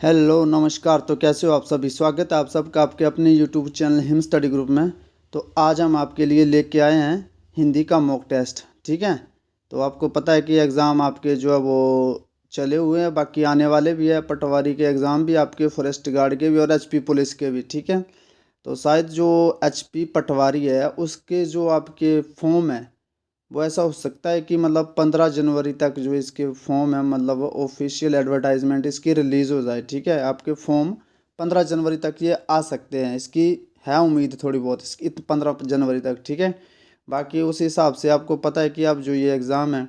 Hello नमस्कार। तो कैसे हो आप सभी? स्वागत है आप सबका आपके अपने YouTube channel him study group में। तो आज हम आपके लिए लेके आए हैं हिंदी का मॉक टेस्ट। ठीक है, तो आपको पता है कि एग्ज़ाम आपके जो है वो चले हुए हैं, बाकी आने वाले भी है। पटवारी के एग्ज़ाम भी आपके, फॉरेस्ट गार्ड के भी और एचपी पुलिस के भी। ठीक है, तो शायद जो एचपी पटवारी है उसके जो आपके फॉर्म है वो ऐसा हो सकता है कि मतलब 15 जनवरी तक जो इसके फॉर्म है, मतलब ऑफिशियल एडवर्टाइजमेंट इसकी रिलीज़ हो जाए। ठीक है, आपके फॉर्म 15 जनवरी तक ये आ सकते हैं, इसकी है उम्मीद थोड़ी बहुत इसकी 15 जनवरी तक। ठीक है, बाकी उस हिसाब से आपको पता है कि अब जो ये एग्ज़ाम है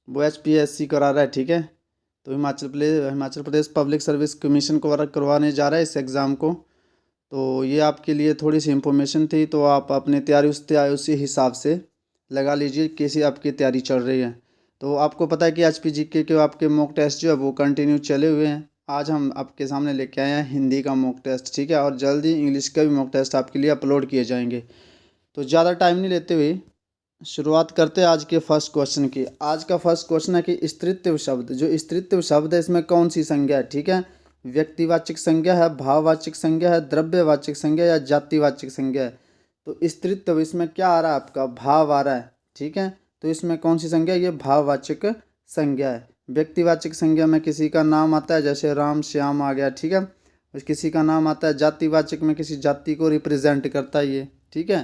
वो HPSC करा रहा है। ठीक है, तो Himachal Pradesh public service commission को वर्क करवाने जा रहा है इस एग्ज़ाम को। तो ये आपके लिए थोड़ी सी इन्फॉर्मेशन थी, तो आप अपनी तैयारी उसी हिसाब से लगा लीजिए कैसी आपकी तैयारी चल रही है। तो आपको पता है कि HPGK के आपके मॉक टेस्ट जो है वो कंटिन्यू चले हुए हैं। आज हम आपके सामने लेके आए हैं हिंदी का मॉक टेस्ट। ठीक है, और जल्दी इंग्लिश का भी मॉक टेस्ट आपके लिए अपलोड किए जाएंगे। तो ज़्यादा टाइम नहीं लेते हुए शुरुआत करते हैं आज के फर्स्ट क्वेश्चन की। आज का फर्स्ट क्वेश्चन है कि स्त्रीत्व शब्द, जो स्त्रीत्व शब्द है इसमें कौन सी संज्ञा है? ठीक है, व्यक्तिवाचक संज्ञा है, भाववाचक संज्ञा है, द्रव्यवाचक संज्ञा या जातिवाचक संज्ञा है? तो स्त्रीत्व इसमें क्या आ रहा है? आपका भाव आ रहा है। ठीक है, तो इसमें कौन सी संज्ञा है? ये भाववाचक संज्ञा है। व्यक्तिवाचक संज्ञा में किसी का नाम आता है, जैसे राम श्याम आ गया। ठीक है, और किसी का नाम आता है। जातिवाचक में किसी जाति को रिप्रेजेंट करता है ये। ठीक है,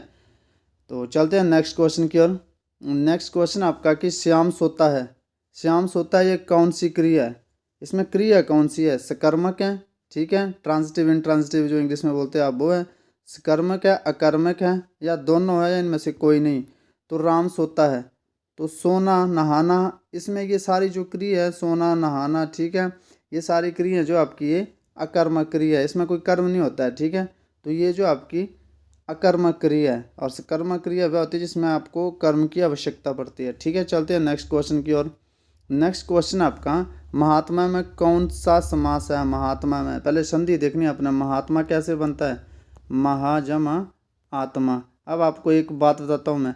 तो चलते हैं नेक्स्ट क्वेश्चन की ओर। नेक्स्ट क्वेश्चन आपका कि श्याम सोता है। श्याम सोता है ये कौन सी क्रिया है? इसमें क्रिया कौन सी है? सकर्मक है, ठीक है, ट्रांजिटिव इंट्रांजिटिव जो इंग्लिश में बोलते हैं आप वो है। सकर्मक है, अकर्मक है, या दोनों है, या इनमें से कोई नहीं? तो राम सोता है, तो सोना नहाना, इसमें ये सारी जो क्रिया है सोना नहाना, ठीक है, ये सारी क्रिया जो आपकी ये अकर्मक क्रिया है, इसमें कोई कर्म नहीं होता है। ठीक है, तो ये जो आपकी अकर्मक क्रिया है, और सकर्मक क्रिया वह होती है जिसमें आपको कर्म की आवश्यकता पड़ती है। ठीक है, चलते हैं नेक्स्ट क्वेश्चन की ओर। नेक्स्ट क्वेश्चन आपका महात्मा में कौन सा समास है? महात्मा में पहले संधि देखनी है अपना। महात्मा कैसे बनता है? महाजमा आत्मा। अब आपको एक बात बताता हूँ मैं,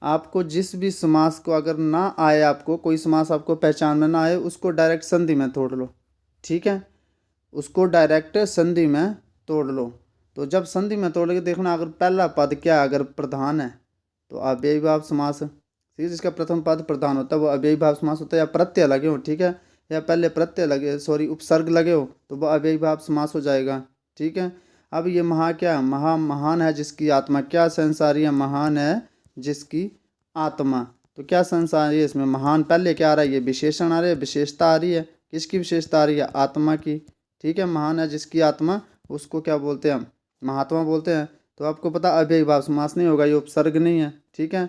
आपको जिस भी समास को अगर ना आए, आपको कोई समास आपको पहचान में ना आए, उसको डायरेक्ट संधि में तोड़ लो। ठीक है, उसको डायरेक्ट संधि में तोड़ लो। तो जब संधि में तोड़ के देखना, अगर पहला पद क्या है, अगर प्रधान है तो अव्ययीभाव समास। ठीक है, जिसका प्रथम पद प्रधान होता है वो अव्ययीभाव समास होता है, या प्रत्यय लगे हो। ठीक है, या पहले प्रत्यय लगे, सॉरी उपसर्ग लगे हो, तो वो अव्ययीभाव समास हो जाएगा। ठीक है, अब ये महा क्या है? महा महान है जिसकी आत्मा। क्या संसारी है? महान है जिसकी आत्मा। तो क्या संसारी है? इसमें महान पहले क्या आ रहा है? ये विशेषण आ रहा है, विशेषता आ रही है। किसकी विशेषता आ रही है? आत्मा की। ठीक है, महान है जिसकी आत्मा, उसको क्या बोलते हैं हम? महात्मा बोलते हैं। तो आपको पता अव्ययीभाव समास नहीं होगा, ये उपसर्ग नहीं है। ठीक है,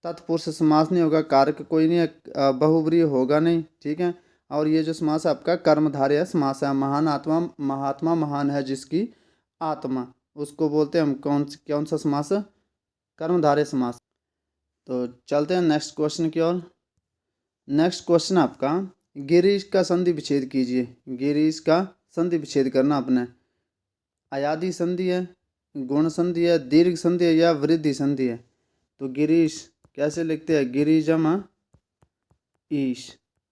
तत्पुरुष समास नहीं होगा, कारक कोई नहीं है, बहुव्रीहि होगा नहीं। ठीक है, और ये जो समास है आपका कर्मधारय समास है। महान आत्मा, महात्मा महान है जिसकी आत्मा, उसको बोलते हैं हम कौन सा समास? कर्मधारय समास। तो चलते हैं नेक्स्ट क्वेश्चन की ओर। नेक्स्ट क्वेश्चन आपका गिरीश का संधि विच्छेद कीजिए। गिरीश का संधि विच्छेद करना अपने। अयादि संधि है, गुण संधि है, दीर्घ संधि है, या वृद्धि संधि है? तो गिरीश कैसे लिखते हैं? गिरिजम ईश।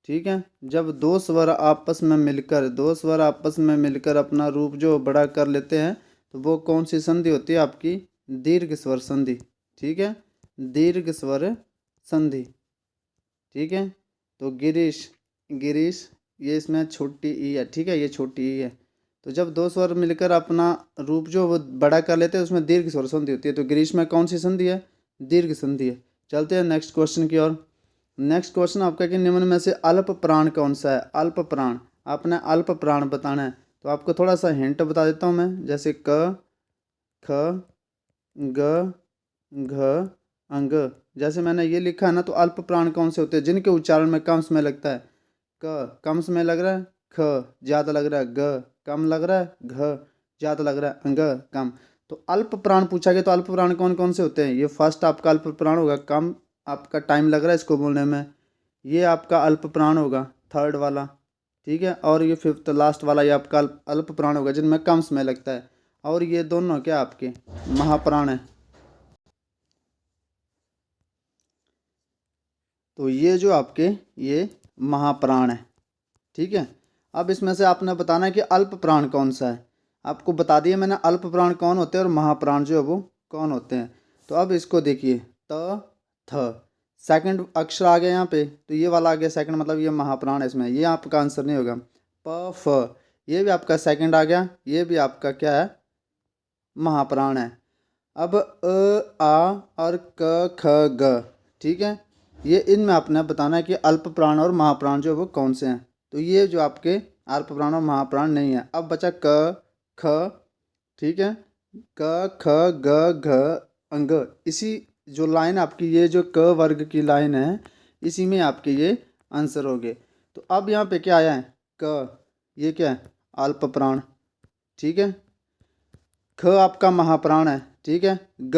ठीक है, जब दो स्वर आपस में मिलकर अपना रूप जो बड़ा कर लेते हैं, तो वो कौन सी संधि होती है आपकी? दीर्घ स्वर संधि। ठीक है, दीर्घ स्वर संधि। ठीक है, तो गिरीश, गिरीश ये इसमें छोटी ई है। ठीक है, ये छोटी ई है। तो जब दो स्वर मिलकर अपना रूप जो वो बड़ा कर लेते हैं, उसमें दीर्घ स्वर संधि होती है। तो गिरीश में कौन सी संधि है? दीर्घ संधि है। चलते हैं नेक्स्ट क्वेश्चन की ओर। नेक्स्ट क्वेश्चन आपका कि निम्न में से अल्प प्राण कौन सा है? अल्प प्राण, आपने अल्प प्राण बताना है। तो आपको थोड़ा सा हिंट बता देता हूँ मैं, जैसे क, ख, ग, घ, अंग। जैसे मैंने ये लिखा है ना, तो अल्प प्राण कौन से होते हैं जिनके उच्चारण में कम समय लगता है? क कम समय लग रहा है, ख ज़्यादा लग रहा है, ग कम लग रहा है, घ ज़्यादा लग रहा है, अंग कम। तो अल्प प्राण पूछा गया, तो अल्प प्राण कौन कौन से होते हैं? ये फर्स्ट आपका अल्प प्राण होगा, कम आपका टाइम लग रहा है इसको बोलने में, ये आपका अल्प प्राण होगा थर्ड वाला। ठीक है, और ये फिफ्थ लास्ट वाला ये आपका अल्प प्राण होगा जिनमें कम समय लगता है। और ये दोनों क्या आपके महाप्राण है। तो ये जो आपके ये महाप्राण है। ठीक है, अब इसमें से आपने बताना है कि अल्प प्राण कौन सा है। आपको बता दिया मैंने अल्प प्राण कौन होते हैं और महाप्राण जो है वो कौन होते हैं। तो अब इसको देखिए, त थ सेकंड अक्षर आ गया यहाँ पे, तो ये वाला आ गया सेकंड, मतलब ये महाप्राण है इसमें, ये आपका आंसर नहीं होगा। प फ ये भी आपका सेकंड आ गया, ये भी आपका क्या है, महाप्राण है। अब आ और क ख ग, ठीक है, ये इनमें आपने बताना है कि अल्प प्राण और महाप्राण जो है वो कौन से हैं। तो ये जो आपके अल्प प्राण और महाप्राण नहीं है। अब बचा क ख, ठीक है, क ख ग घ अंग। इसी जो लाइन आपकी ये जो क वर्ग की लाइन है, इसी में आपके ये आंसर हो गए। तो अब यहाँ पे क्या आया है, क, ये क्या है, अल्प प्राण, ठीक है। ख आपका महाप्राण है, ठीक है। ग,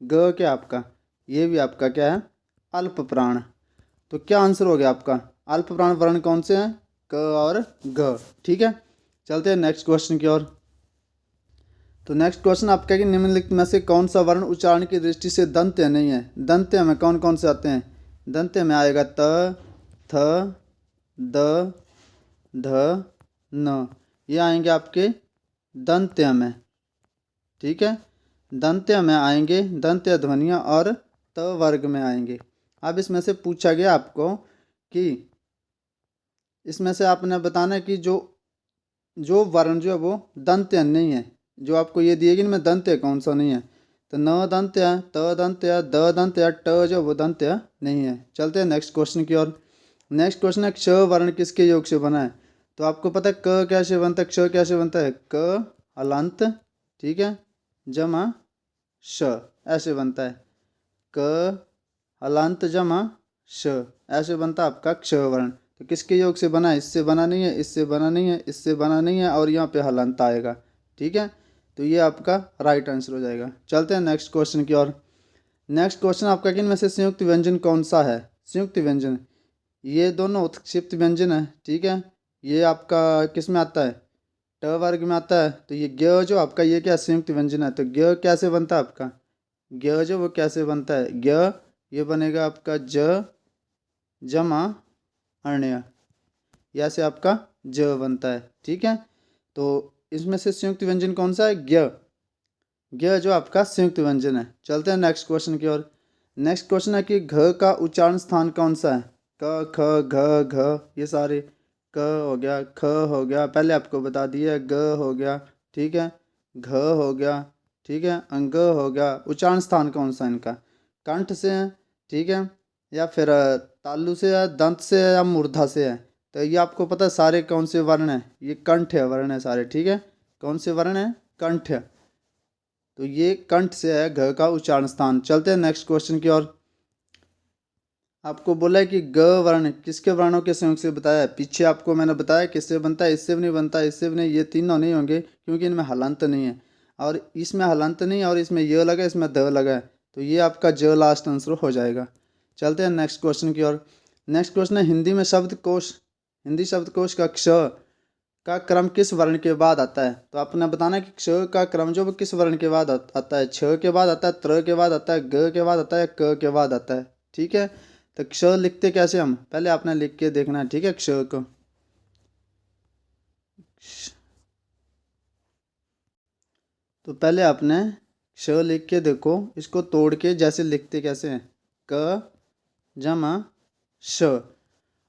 ग क्या आपका, ये भी आपका क्या है, अल्प प्राण। तो क्या आंसर हो गया आपका, अल्प प्राण वर्ण कौन से हैं, क और ग, ठीक है। चलते हैं नेक्स्ट क्वेश्चन की ओर। तो नेक्स्ट क्वेश्चन आपका कि निम्नलिखित में से कौन सा वर्ण उच्चारण की दृष्टि से दंत्य नहीं है। दंत्य में कौन कौन से आते हैं, दंत्य में आएगा त, थ, द, ध, न, ये आएंगे आपके दंत्य में, ठीक है। दंत्य में आएंगे, दंत्य ध्वनियाँ और त वर्ग में आएंगे। अब इसमें से पूछा गया आपको कि इसमें से आपने बताना है कि जो जो वर्ण जो है वो दंत्य नहीं है, जो आपको ये दिएगी इनमें दंत्य कौन सा नहीं है। तो न दंत्य, त दंत्य, द दंत्य, ट जो वो दंत्य नहीं है। चलते हैं नेक्स्ट क्वेश्चन की ओर। नेक्स्ट क्वेश्चन है, क्ष वर्ण किसके योग से बना है। तो आपको पता है क कैसे बनता है, क्ष कैसे बनता है, क हलंत, ठीक है, जमा श, ऐसे बनता है, क हलंत जमा श, ऐसे बनता है आपका क्ष वर्ण। तो किसके योग से बना है, इससे बना नहीं है, इससे बना नहीं है, इससे बना नहीं है, और यहाँ पे हलंत आएगा, ठीक है। तो ये आपका राइट आंसर हो जाएगा। चलते हैं नेक्स्ट क्वेश्चन की ओर। नेक्स्ट क्वेश्चन आपका कि इनमें से संयुक्त व्यंजन कौन सा है। संयुक्त व्यंजन, ये दोनों उत्क्षिप्त व्यंजन है, ठीक है। ये आपका किस में आता है, ट वर्ग में आता है। तो ये ज्ञ जो आपका ये क्या संयुक्त व्यंजन है। तो ज्ञ कैसे बनता है आपका, ज्ञ जो वो कैसे बनता है, ज्ञ ये बनेगा आपका ज जमा अण्य, या से आपका ज बनता है, ठीक है। तो इसमें से संयुक्त व्यंजन कौन सा है, ज्ञ, ज्ञ जो आपका संयुक्त व्यंजन है। चलते हैं नेक्स्ट क्वेश्चन की ओर। नेक्स्ट क्वेश्चन है कि घ का उच्चारण स्थान कौन सा है। क ख घ घ ये सारे, क हो गया, ख हो गया, पहले आपको बता दिया, ग हो गया, ठीक है, घ हो गया, ठीक है, अंग हो गया। उच्चारण स्थान कौन सा है इनका, कंठ से है, ठीक है, या फिर तालु से है, दंत से है, या मूर्धा से है। तो ये आपको पता है सारे कौन से वर्ण है, ये कंठ है वर्ण है सारे, ठीक है। कौन से वर्ण है, कंठ है। तो ये कंठ से है घ का उच्चारण स्थान। चलते हैं नेक्स्ट क्वेश्चन की ओर। आपको बोला है कि ग वर्ण किसके वर्णों के संयोग से बताया है। पीछे आपको मैंने बताया किससे बनता है, इससे भी नहीं बनता, इससे भी नहीं, ये तीनों नहीं होंगे क्योंकि इनमें हलंत नहीं है, और इसमें हलंत नहीं है, और इसमें य लगा, इसमें द लगा है। तो ये आपका ज लास्ट आंसर हो जाएगा। चलते हैं नेक्स्ट क्वेश्चन की ओर। नेक्स्ट क्वेश्चन है हिंदी में शब्दकोश, हिंदी शब्दकोश का क्ष का क्रम किस वर्ण के बाद आता है। तो आपने बताना है कि क्ष का क्रम जो वो किस वर्ण के बाद आता है। छ के बाद आता है, त्र के बाद आता है, ग के बाद आता है, क के बाद आता है, ठीक है। तो क्ष लिखते कैसे हम, पहले आपने लिख के देखना है, ठीक है, क्ष को। तो पहले आपने क्ष लिख के देखो, इसको तोड़ के जैसे लिखते कैसे हैं, क जमा श।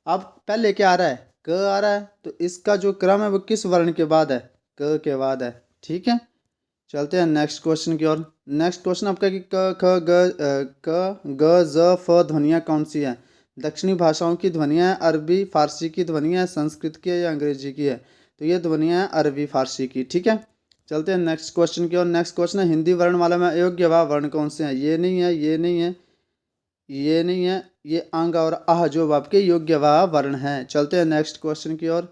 अब पहले क्या आ रहा है, क आ रहा है, तो इसका जो क्रम है वो किस वर्ण के बाद है, क के बाद है, ठीक है। चलते हैं नेक्स्ट क्वेश्चन की ओर। नेक्स्ट क्वेश्चन आपका कि क ख ग ज फ ध्वनियाँ कौन सी हैं। दक्षिणी भाषाओं की ध्वनियाँ हैं, अरबी फारसी की ध्वनियाँ हैं, संस्कृत की है या अंग्रेजी की है। तो ये ध्वनियाँ हैं अरबी फारसी की, ठीक है। चलते हैं नेक्स्ट क्वेश्चन की ओर। नेक्स्ट क्वेश्चन है हिंदी वर्ण वाला में अयोग्य व वर्ण कौन से हैं। ये नहीं है, ये नहीं है, ये नहीं है, ये अंग और आह जो आपके योग्य व वर्ण हैं। चलते हैं नेक्स्ट क्वेश्चन की ओर।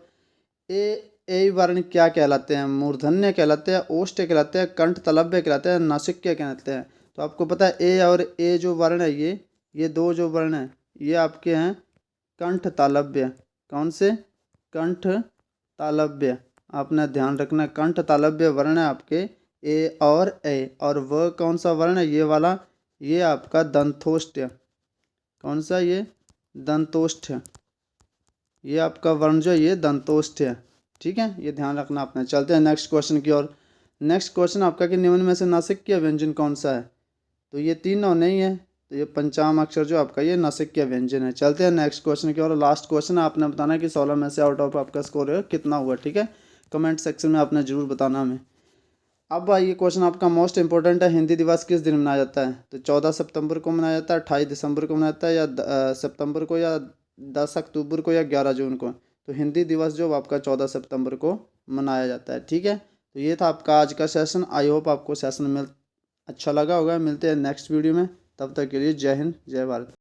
ए वर्ण क्या कहलाते हैं, मूर्धन्य कहलाते हैं, ओष्ठ कहलाते हैं, कंठ तलव्य कहलाते हैं, नासिक्य कहलाते हैं। तो आपको पता है ए और ए जो वर्ण है, ये दो जो वर्ण है ये आपके हैं कंठ तालव्य। कौन से, कंठ तालव्य, आपने ध्यान रखना, कंठ तालव्य वर्ण है आपके ए और वह कौन सा वर्ण है, ये वाला, ये आपका दंतोष्ठ्य। कौन सा, ये दंतोष्ठ्य, ये आपका वर्ण जो है ये दंतोष्ठ है। ठीक है, ये ध्यान रखना आपने। चलते हैं नेक्स्ट क्वेश्चन की ओर। नेक्स्ट क्वेश्चन आपका कि निम्न में से नासिक्य व्यंजन कौन सा है? तो ये तीनों नहीं है, तो ये पंचाम अक्षर जो आपका ये नासिक्य व्यंजन है। चलते हैं नेक्स्ट क्वेश्चन की ओर। लास्ट क्वेश्चन आपने बताना है कि 16 में से आउट ऑफ आपका स्कोर कितना हुआ। ठीक है, कमेंट सेक्शन में आपने ज़रूर बताना हमें। अब ये क्वेश्चन आपका मोस्ट इंपॉर्टेंट है। हिंदी दिवस किस दिन मनाया जाता है? तो 14 सितंबर को मनाया जाता है, 28 दिसंबर को मनाया जाता है, या सितंबर को, या 10 अक्टूबर को, या 11 जून को। तो हिंदी दिवस जो आपका 14 सितंबर को मनाया जाता है। ठीक है, तो ये था आपका आज का सेशन। आई होप आपको सेशन अच्छा लगा होगा। मिलते हैं नेक्स्ट वीडियो में, तब तक के लिए जय हिंद जय भारत।